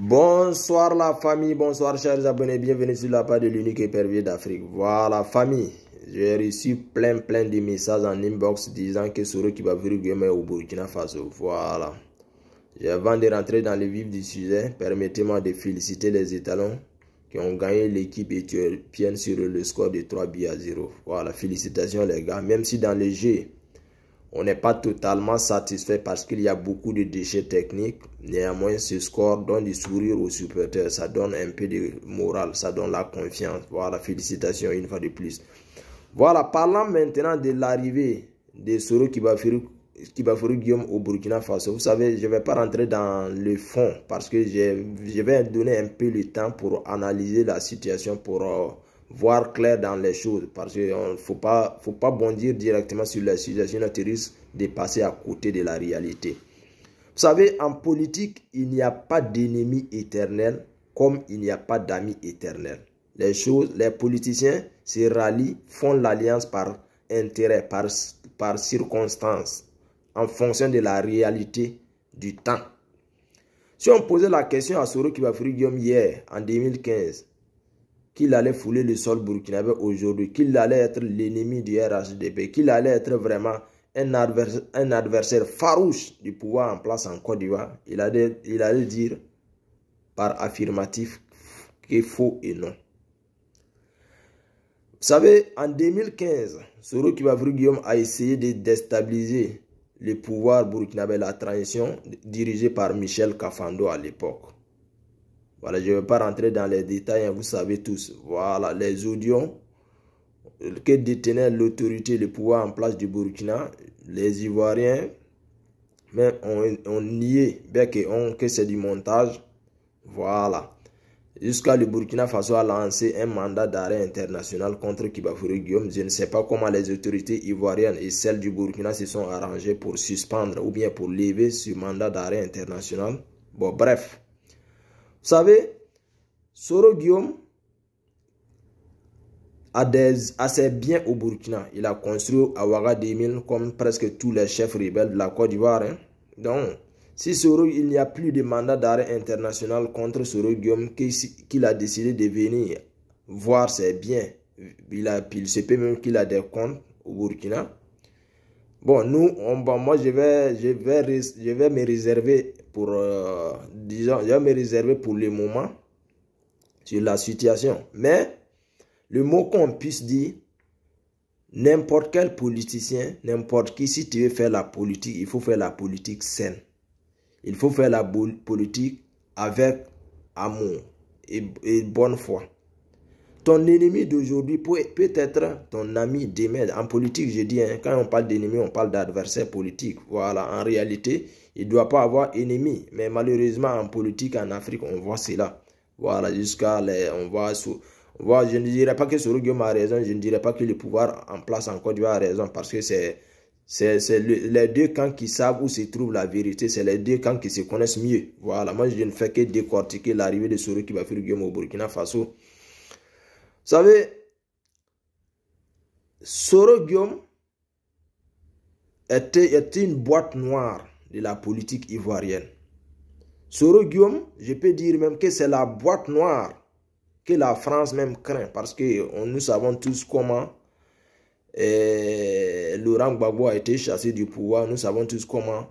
Bonsoir la famille, bonsoir chers abonnés, bienvenue sur la page de l'unique épervier d'Afrique. Voilà famille, j'ai reçu plein de messages en inbox disant que Soro Kibafuri Guémé au Burkina Faso. Voilà. Avant de rentrer dans le vif du sujet, permettez-moi de féliciter les étalons qui ont gagné l'équipe éthiopienne sur le score de 3-0. Voilà, félicitations les gars, même si dans le jeu, on n'est pas totalement satisfait parce qu'il y a beaucoup de déchets techniques. Néanmoins, ce score donne du sourire aux supporters. Ça donne un peu de morale, ça donne la confiance. Voilà, félicitations une fois de plus. Voilà, parlant maintenant de l'arrivée de Soro Kibafuri Guillaume au Burkina Faso. Vous savez, je ne vais pas rentrer dans le fond parce que je vais donner un peu le temps pour analyser la situation, pour voir clair dans les choses, parce qu'il ne faut pas bondir directement sur la situation, tu risques de passer à côté de la réalité. Vous savez, en politique, il n'y a pas d'ennemi éternel comme il n'y a pas d'amis éternel. Les politiciens se rallient, font l'alliance par intérêt, par circonstance, en fonction de la réalité du temps. Si on posait la question à Soro Kibafuri Guillaume hier, en 2015, qu'il allait fouler le sol burkinabé aujourd'hui, qu'il allait être l'ennemi du RHDP, qu'il allait être vraiment un adversaire farouche du pouvoir en place en Côte d'Ivoire, il allait dire par affirmatif qu'il faux et non. Vous savez, en 2015, Soro Kibafuri Guillaume a essayé de déstabiliser le pouvoir burkinabé, la transition dirigée par Michel Kafando à l'époque. Voilà, je ne vais pas rentrer dans les détails, hein, vous savez tous. Voilà, les audios que détenait l'autorité, le pouvoir en place du Burkina, les Ivoiriens, mais on niait, bien que c'est du montage. Voilà. Jusqu'à le Burkina Faso a lancé un mandat d'arrêt international contre Kibafuri Guillaume. Je ne sais pas comment les autorités ivoiriennes et celles du Burkina se sont arrangées pour suspendre ou bien pour lever ce mandat d'arrêt international. Bon, bref. Vous savez, Soro Guillaume a ses biens au Burkina. Il a construit à Ouagadougou comme presque tous les chefs rebelles de la Côte d'Ivoire. Hein. Donc, si Soro, il n'y a plus de mandat d'arrêt international contre Soro Guillaume, qu'il a décidé de venir voir ses biens. Il se peut même qu'il a des comptes au Burkina. Bon, moi, je vais me réserver pour, disons, je vais me réserver pour le moment sur la situation. Mais, le mot qu'on puisse dire, n'importe quel politicien, n'importe qui, si tu veux faire la politique, il faut faire la politique saine. Il faut faire la politique avec amour et bonne foi. Ton ennemi d'aujourd'hui peut être ton ami demain. En politique, je dis, hein, quand on parle d'ennemi, on parle d'adversaire politique. Voilà, en réalité, il ne doit pas avoir ennemi. Mais malheureusement, en politique, en Afrique, on voit cela. Voilà, jusqu'à je ne dirais pas que Soro Guillaume a raison, je ne dirais pas que le pouvoir en place en Côte d'Ivoire a raison, parce que c'est les deux camps qui savent où se trouve la vérité, c'est les deux camps qui se connaissent mieux. Voilà, moi je ne fais que décortiquer l'arrivée de Soro Kibafuri Guillaume au Burkina Faso. Vous savez, Soro Guillaume était une boîte noire de la politique ivoirienne. Soro Guillaume, je peux dire même que c'est la boîte noire que la France même craint, parce que nous savons tous comment Laurent Gbagbo a été chassé du pouvoir. Nous savons tous comment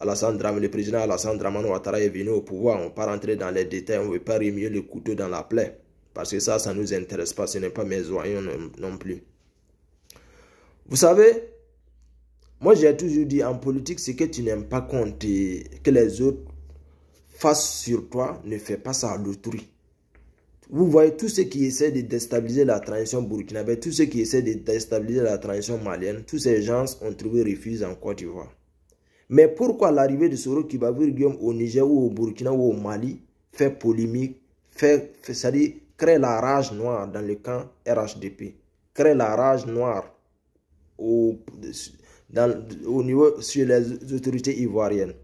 le président Alassane Dramane Ouattara est venu au pouvoir. On ne va pas rentrer dans les détails, on ne veut pas remuer le couteau dans la plaie, parce que ça ne nous intéresse pas, ce n'est pas mes oignons non plus. Vous savez, moi j'ai toujours dit en politique, ce que tu n'aimes pas que les autres fassent sur toi, ne fais pas ça à l'autrui. Vous voyez, tous ceux qui essaient de déstabiliser la transition burkinabé, tous ceux qui essaient de déstabiliser la transition malienne, tous ces gens ont trouvé refuge en Côte d'Ivoire. Mais pourquoi l'arrivée de Soro Kibafuri Guillaume au Niger ou au Burkina ou au Mali fait polémique, c'est-à-dire crée la rage noire dans le camp RHDP, crée la rage noire au niveau sur les autorités ivoiriennes.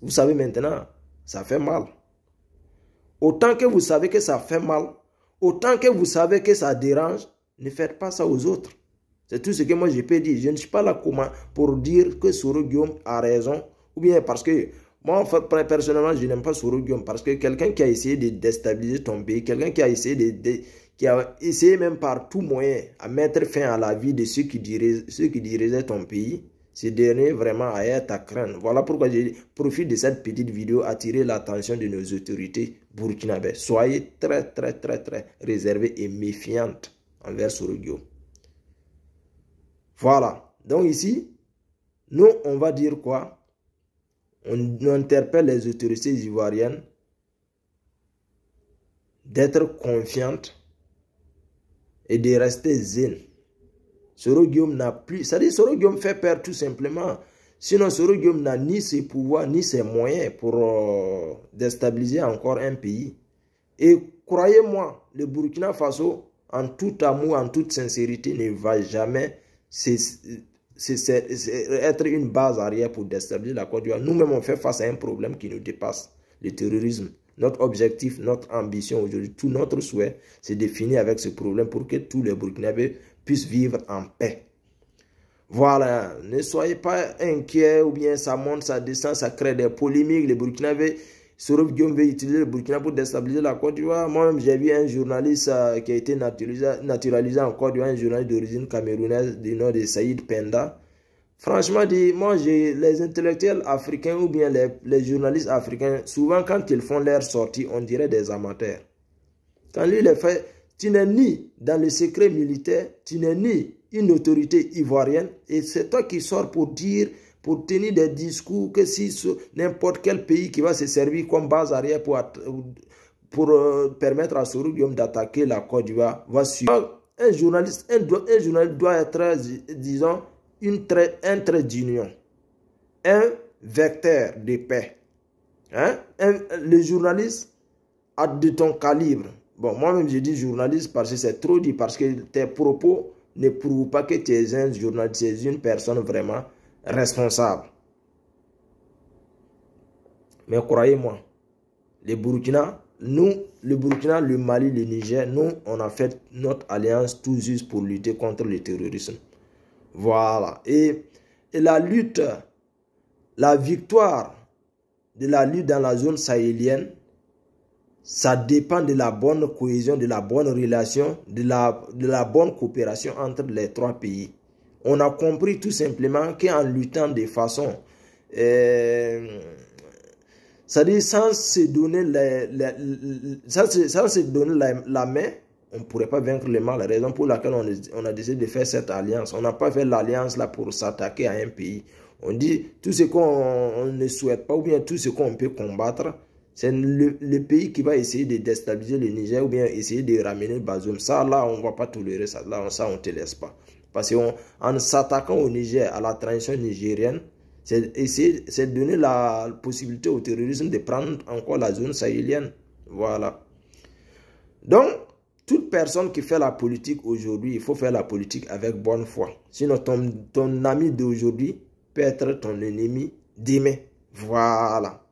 Vous savez maintenant, ça fait mal. Autant que vous savez que ça fait mal, autant que vous savez que ça dérange, ne faites pas ça aux autres. C'est tout ce que moi je peux dire. Je ne suis pas là pour dire que Soro Guillaume a raison, ou bien parce que Moi, en fait, personnellement, je n'aime pas Soro Guillaume parce que quelqu'un qui a essayé de déstabiliser ton pays, quelqu'un qui a essayé qui a essayé même par tout moyen à mettre fin à la vie de ceux qui dirigeaient ton pays, ce dernier vraiment a être à craindre. Voilà pourquoi je profite de cette petite vidéo à attirer l'attention de nos autorités burkinabè. Soyez très, très, très, très réservés et méfiantes envers Soro Guillaume. Voilà. Donc ici, nous, on va dire quoi? On interpelle les autorités ivoiriennes d'être confiantes et de rester zen. Soro Guillaume n'a plus... C'est-à-dire Soro Guillaume fait peur tout simplement. Sinon, Soro Guillaume n'a ni ses pouvoirs, ni ses moyens pour déstabiliser encore un pays. Et croyez-moi, le Burkina Faso, en tout amour, en toute sincérité, ne va jamais être une base arrière pour déstabiliser la Côte d'Ivoire. Nous-mêmes, on fait face à un problème qui nous dépasse, le terrorisme. Notre objectif, notre ambition aujourd'hui, tout notre souhait, c'est de finir avec ce problème pour que tous les Burkinabés puissent vivre en paix. Voilà, ne soyez pas inquiets ou bien ça monte, ça descend, ça crée des polémiques. Les Burkinabés, Soro Guillaume veut utiliser le Burkina pour déstabiliser la Côte d'Ivoire. Moi-même, j'ai vu un journaliste qui a été naturalisé en Côte d'Ivoire, un journaliste d'origine camerounaise du nom de Saïd Penda. Franchement, moi, les intellectuels africains ou bien les journalistes africains, souvent quand ils font leur sortie, on dirait des amateurs. Quand lui les fait, tu n'es ni dans le secret militaire, tu n'es ni une autorité ivoirienne, et c'est toi qui sors pour dire, pour tenir des discours que si n'importe quel pays qui va se servir comme base arrière pour permettre à Soro Guillaume d'attaquer la Côte d'Ivoire, va suivre. Un journaliste doit être, disons, un trait d'union, un vecteur de paix. Hein? Le journaliste a de ton calibre. Bon, moi-même, je dis journaliste parce que c'est trop dit, parce que tes propos ne prouvent pas que tu es un journaliste, tu es une personne vraiment responsable. Mais croyez-moi, les Burkina, nous, le Burkina, le Mali, le Niger, nous, on a fait notre alliance tous juste pour lutter contre le terrorisme. Voilà. Et la lutte, la victoire de la lutte dans la zone sahélienne, ça dépend de la bonne cohésion, de la bonne relation, de la bonne coopération entre les trois pays. On a compris tout simplement qu'en luttant de façon, c'est-à-dire sans se donner la main, on ne pourrait pas vaincre le mal. La raison pour laquelle on a décidé de faire cette alliance. On n'a pas fait l'alliance là pour s'attaquer à un pays. On dit tout ce qu'on ne souhaite pas ou bien tout ce qu'on peut combattre, c'est le pays qui va essayer de déstabiliser le Niger ou bien essayer de ramener Bazoum. Ça là, on ne va pas tolérer ça. Là, ça, on ne te laisse pas. Parce qu'en s'attaquant au Niger, à la transition nigérienne, c'est donner la possibilité au terrorisme de prendre encore la zone sahélienne. Voilà. Donc, toute personne qui fait la politique aujourd'hui, il faut faire la politique avec bonne foi. Sinon, ton ami d'aujourd'hui peut être ton ennemi demain. Voilà.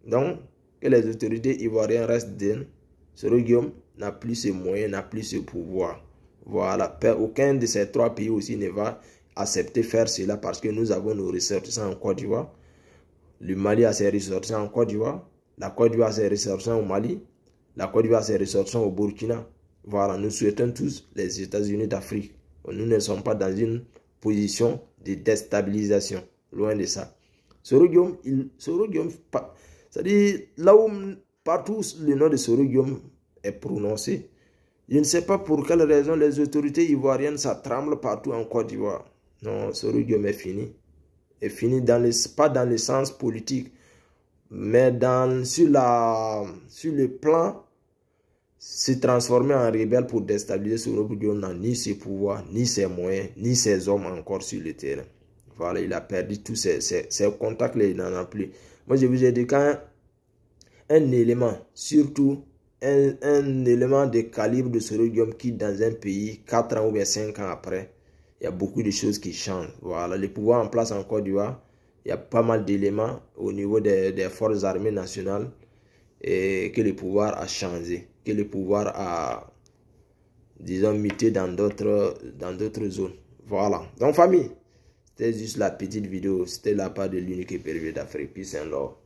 Donc, que les autorités ivoiriennes restent zen. Soro Guillaume n'a plus ses moyens, n'a plus ce pouvoir. Voilà. Aucun de ces trois pays aussi ne va accepter faire cela parce que nous avons nos ressortissants en Côte d'Ivoire. Le Mali a ses ressortissants en Côte d'Ivoire. La Côte d'Ivoire a ses ressortissants au Mali. La Côte d'Ivoire a ses ressortissants au Burkina. Voilà, nous souhaitons tous les États-Unis d'Afrique. Nous ne sommes pas dans une position de déstabilisation. Loin de ça. Soro Guillaume, c'est-à-dire là où partout le nom de Soro Guillaume est prononcé, je ne sais pas pour quelle raison les autorités ivoiriennes, ça tremble partout en Côte d'Ivoire. Non, Soro Guillaume est fini. Est fini pas dans le sens politique, mais sur le plan se transformer en rebelle pour déstabiliser Soro Guillaume n'a ni ses pouvoirs, ni ses moyens, ni ses hommes encore sur le terrain. Voilà, il a perdu tous ses contacts-là, il n'en a plus. Moi, je vous ai dit, quand un élément, surtout un élément de calibre de Soro Guillaume quitte dans un pays, 4 ans ou bien 5 ans après, il y a beaucoup de choses qui changent. Voilà, les pouvoirs en place en Côte d'Ivoire, il y a pas mal d'éléments au niveau des forces armées nationales et que le pouvoir a changé, que le pouvoir a, disons, muté dans d'autres zones. Voilà. Donc, famille, C'était juste la petite vidéo. C'était la part de l'unique épervier d'Afrique. Peace and love.